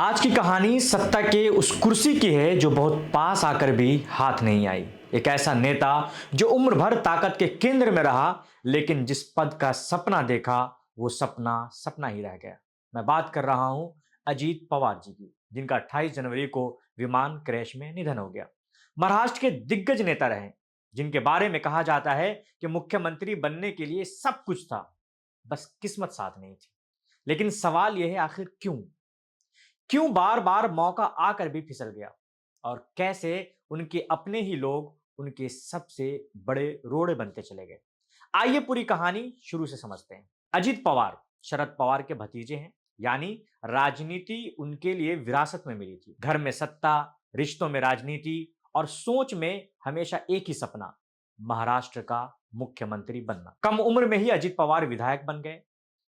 आज की कहानी सत्ता के उस कुर्सी की है जो बहुत पास आकर भी हाथ नहीं आई। एक ऐसा नेता जो उम्र भर ताकत के केंद्र में रहा, लेकिन जिस पद का सपना देखा वो सपना सपना ही रह गया। मैं बात कर रहा हूं अजीत पवार जी की, जिनका 28 जनवरी को विमान क्रैश में निधन हो गया। महाराष्ट्र के दिग्गज नेता रहे, जिनके बारे में कहा जाता है कि मुख्यमंत्री बनने के लिए सब कुछ था, बस किस्मत साथ नहीं थी। लेकिन सवाल यह है, आखिर क्यों क्यों बार बार मौका आकर भी फिसल गया, और कैसे उनके अपने ही लोग उनके सबसे बड़े रोड़े बनते चले गए। आइए पूरी कहानी शुरू से समझते हैं। अजीत पवार शरद पवार के भतीजे हैं, यानी राजनीति उनके लिए विरासत में मिली थी। घर में सत्ता, रिश्तों में राजनीति और सोच में हमेशा एक ही सपना, महाराष्ट्र का मुख्यमंत्री बनना। कम उम्र में ही अजीत पवार विधायक बन गए,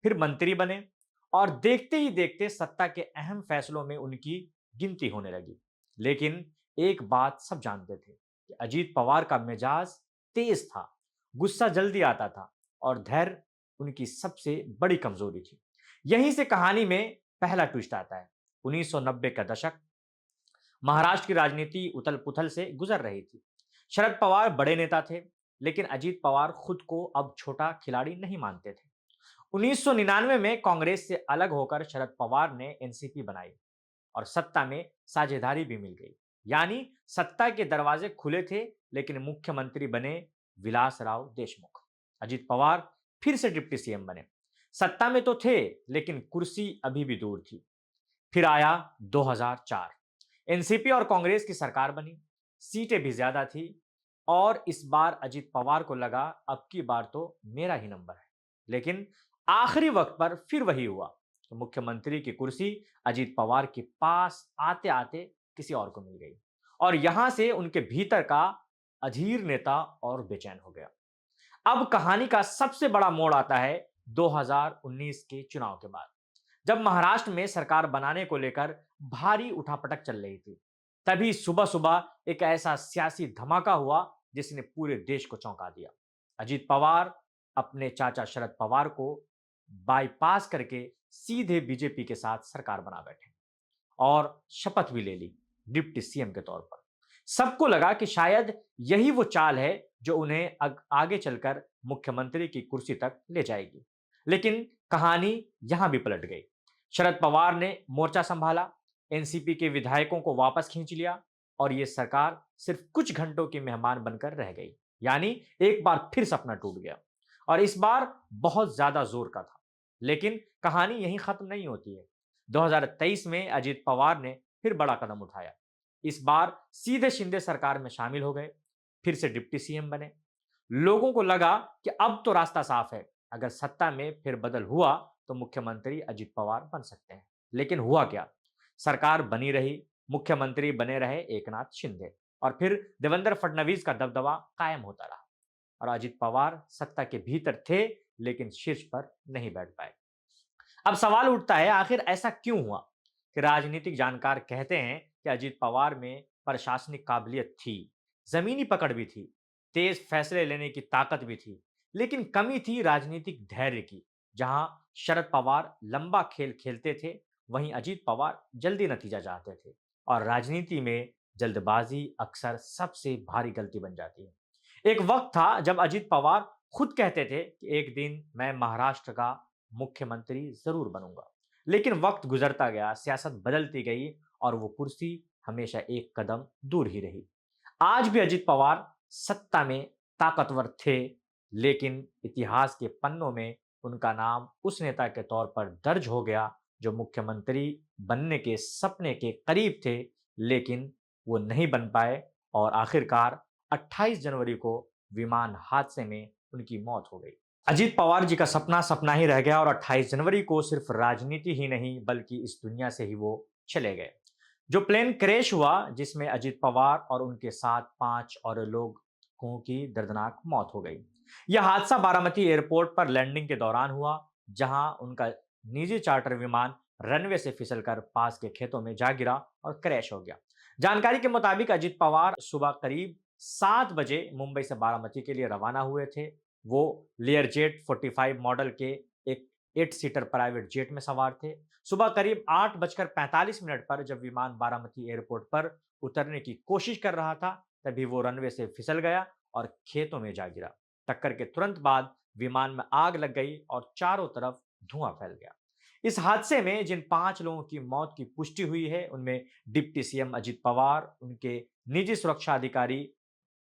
फिर मंत्री बने, और देखते ही देखते सत्ता के अहम फैसलों में उनकी गिनती होने लगी। लेकिन एक बात सब जानते थे कि अजीत पवार का मिजाज तेज था, गुस्सा जल्दी आता था, और धैर्य उनकी सबसे बड़ी कमजोरी थी। यहीं से कहानी में पहला ट्विस्ट आता है। 1990 का दशक, महाराष्ट्र की राजनीति उथल पुथल से गुजर रही थी। शरद पवार बड़े नेता थे, लेकिन अजीत पवार खुद को अब छोटा खिलाड़ी नहीं मानते थे। 1999 में कांग्रेस से अलग होकर शरद पवार ने एनसीपी बनाई, और सत्ता में साझेदारी भी मिल गई। यानी सत्ता के दरवाजे खुले थे, लेकिन मुख्यमंत्री बने विलासराव देशमुख। अजीत पवार फिर से डिप्टी सीएम बने। सत्ता में तो थे, लेकिन कुर्सी अभी भी दूर थी। फिर आया 2004, एनसीपी और कांग्रेस की सरकार बनी, सीटें भी ज्यादा थी, और इस बार अजीत पवार को लगा अब की बार तो मेरा ही नंबर है। लेकिन आखिरी वक्त पर फिर वही हुआ कि मुख्यमंत्री की कुर्सी अजीत पवार के पास आते आते किसी और को मिल गई, और यहां से उनके भीतर का अधीर नेता और बेचैन हो गया। अब कहानी का सबसे बड़ा मोड़ आता है 2019 के चुनाव के बाद, जब महाराष्ट्र में सरकार बनाने को लेकर भारी उठापटक चल रही थी। तभी सुबह सुबह एक ऐसा सियासी धमाका हुआ जिसने पूरे देश को चौंका दिया। अजीत पवार अपने चाचा शरद पवार को बाईपास करके सीधे बीजेपी के साथ सरकार बना बैठे, और शपथ भी ले ली डिप्टी सीएम के तौर पर। सबको लगा कि शायद यही वो चाल है जो उन्हें आगे चलकर मुख्यमंत्री की कुर्सी तक ले जाएगी। लेकिन कहानी यहां भी पलट गई। शरद पवार ने मोर्चा संभाला, एनसीपी के विधायकों को वापस खींच लिया, और यह सरकार सिर्फ कुछ घंटों की मेहमान बनकर रह गई। यानी एक बार फिर सपना टूट गया, और इस बार बहुत ज्यादा जोर का था। लेकिन कहानी यहीं खत्म नहीं होती है। 2023 में अजीत पवार ने फिर बड़ा कदम उठाया। इस बार सीधे शिंदे सरकार में शामिल हो गए, फिर से डिप्टी सीएम बने। लोगों को लगा कि अब तो रास्ता साफ है, अगर सत्ता में फिर बदल हुआ तो मुख्यमंत्री अजीत पवार बन सकते हैं। लेकिन हुआ क्या? सरकार बनी रही, मुख्यमंत्री बने रहे एकनाथ शिंदे, और फिर देवेंद्र फडणवीस का दबदबा कायम होता रहा, और अजीत पवार सत्ता के भीतर थे, लेकिन शीर्ष पर नहीं बैठ पाए। अब सवाल उठता है, आखिर ऐसा क्यों हुआ कि राजनीतिक जानकार कहते हैं कि अजीत पवार में प्रशासनिक काबिलियत थी, जमीनी पकड़ भी थी, तेज फैसले लेने की ताकत भी थी, लेकिन कमी थी राजनीतिक धैर्य की। जहां शरद पवार लंबा खेल खेलते थे, वहीं अजीत पवार जल्दी नतीजा चाहते थे, और राजनीति में जल्दबाजी अक्सर सबसे भारी गलती बन जाती है। एक वक्त था जब अजीत पवार खुद कहते थे कि एक दिन मैं महाराष्ट्र का मुख्यमंत्री जरूर बनूंगा। लेकिन वक्त गुजरता गया, सियासत बदलती गई, और वो कुर्सी हमेशा एक कदम दूर ही रही। आज भी अजीत पवार सत्ता में ताकतवर थे, लेकिन इतिहास के पन्नों में उनका नाम उस नेता के तौर पर दर्ज हो गया जो मुख्यमंत्री बनने के सपने के करीब थे, लेकिन वो नहीं बन पाए, और आखिरकार 28 जनवरी को विमान हादसे में उनकी मौत हो गई। अजीत पवार जी का सपना सपना ही रह गया, और 28 जनवरी को सिर्फ राजनीति ही नहीं बल्कि इस दुनिया से ही वो चले गए। जो प्लेन क्रैश हुआ, जिसमें अजीत पवार और उनके साथ 5 और लोगों की दर्दनाक मौत हो गई। यह हादसा बारामती एयरपोर्ट पर लैंडिंग के दौरान हुआ, जहां उनका निजी चार्टर विमान रनवे से फिसलकर पास के खेतों में जा गिरा और क्रैश हो गया। जानकारी के मुताबिक अजीत पवार सुबह करीब 7 बजे मुंबई से बारामती के लिए रवाना हुए थे। वो लेयरजेट 45 मॉडल के एक 8 सीटर प्राइवेट जेट में सवार थे। सुबह करीब 8:45 पर जब विमान बारामती एयरपोर्ट पर उतरने की कोशिश कर रहा था, तभी वो रनवे से फिसल गया और खेतों में जा गिरा। टक्कर के तुरंत बाद विमान में आग लग गई और चारों तरफ धुआं फैल गया। इस हादसे में जिन 5 लोगों की मौत की पुष्टि हुई है, उनमें डिप्टी सीएम अजित पवार, उनके निजी सुरक्षा अधिकारी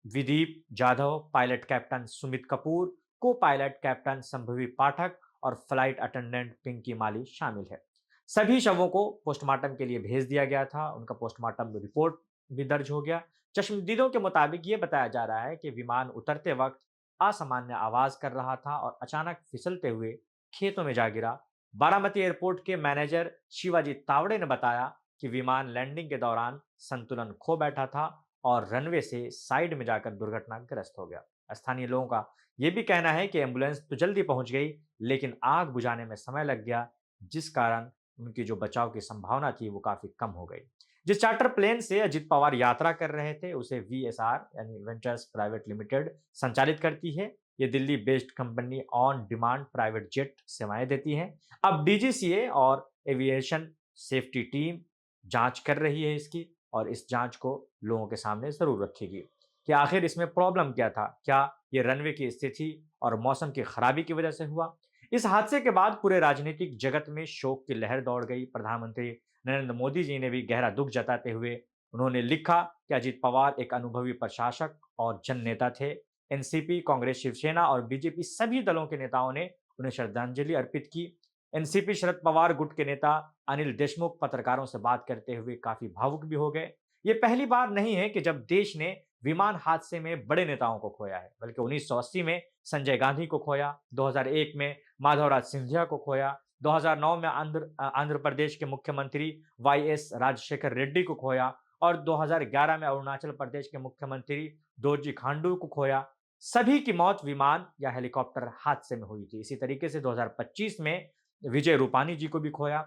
विदीप जाधव, पायलट कैप्टन सुमित कपूर, को पायलट कैप्टन संभवी पाठक और फ्लाइट अटेंडेंट पिंकी माली शामिल है। सभी शवों को पोस्टमार्टम के लिए भेज दिया गया था। उनका पोस्टमार्टम रिपोर्ट भी दर्ज हो गया। चश्मदीदों के मुताबिक ये बताया जा रहा है कि विमान उतरते वक्त असामान्य आवाज कर रहा था और अचानक फिसलते हुए खेतों में जा गिरा। बारामती एयरपोर्ट के मैनेजर शिवाजी तावड़े ने बताया कि विमान लैंडिंग के दौरान संतुलन खो बैठा था और रनवे से साइड में जाकर दुर्घटनाग्रस्त हो गया। स्थानीय लोगों का यह भी कहना है कि एम्बुलेंस तो जल्दी पहुंच गई, लेकिन आग बुझाने में समय लग गया, जिस कारण उनकी जो बचाव की संभावना थी वो काफी कम हो गई। जिस चार्टर प्लेन से अजित पवार यात्रा कर रहे थे, उसे वीएसआर यानी वेंचर्स प्राइवेट लिमिटेड संचालित करती है। ये Delhi based company on demand private jet सेवाएं देती है। अब डीजीसीए और एविएशन सेफ्टी टीम जांच कर रही है इसकी, और इस जांच को लोगों के सामने जरूर रखेगी कि आखिर इसमें प्रॉब्लम क्या था। क्या ये रनवे की स्थिति और मौसम की खराबी की वजह से हुआ? इस हादसे के बाद पूरे राजनीतिक जगत में शोक की लहर दौड़ गई। प्रधानमंत्री नरेंद्र मोदी जी ने भी गहरा दुख जताते हुए उन्होंने लिखा कि अजित पवार एक अनुभवी प्रशासक और जननेता थे। एनसीपी, कांग्रेस, शिवसेना और बीजेपी सभी दलों के नेताओं ने उन्हें श्रद्धांजलि अर्पित की। एनसीपी शरद पवार गुट के नेता अनिल देशमुख पत्रकारों से बात करते हुए काफी भावुक भी हो गए। ये पहली बार नहीं है कि जब देश ने विमान हादसे में बड़े नेताओं को खोया है, बल्कि 1980 में संजय गांधी को खोया, 2001 में माधवराज सिंधिया को खोया, 2009 में आंध्र प्रदेश के मुख्यमंत्री वाईएस राजशेखर रेड्डी को खोया और 2011 में अरुणाचल प्रदेश के मुख्यमंत्री दोरजी खांडू को खोया। सभी की मौत विमान या हेलीकॉप्टर हादसे में हुई थी। इसी तरीके से 2025 में विजय रूपानी जी को भी खोया।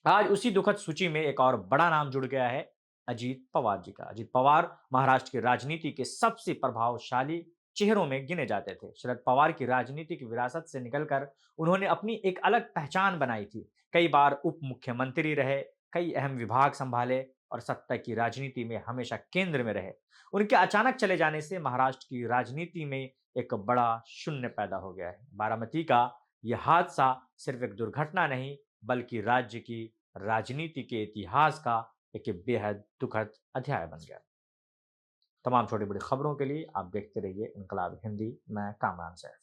आज उसी दुखद सूची में एक और बड़ा नाम जुड़ गया है, अजीत पवार जी का। अजीत पवार महाराष्ट्र की राजनीति के सबसे प्रभावशाली चेहरों में गिने जाते थे। शरद पवार की राजनीतिक विरासत से निकलकर उन्होंने अपनी एक अलग पहचान बनाई थी। कई बार उप मुख्यमंत्री रहे, कई अहम विभाग संभाले और सत्ता की राजनीति में हमेशा केंद्र में रहे। उनके अचानक चले जाने से महाराष्ट्र की राजनीति में एक बड़ा शून्य पैदा हो गया है। बारामती का यह हादसा सिर्फ एक दुर्घटना नहीं, बल्कि राज्य की राजनीति के इतिहास का एक बेहद दुखद अध्याय बन गया। तमाम छोटी बड़ी खबरों के लिए आप देखते रहिए इनकलाब हिंदी। मैं कामरान सैफ।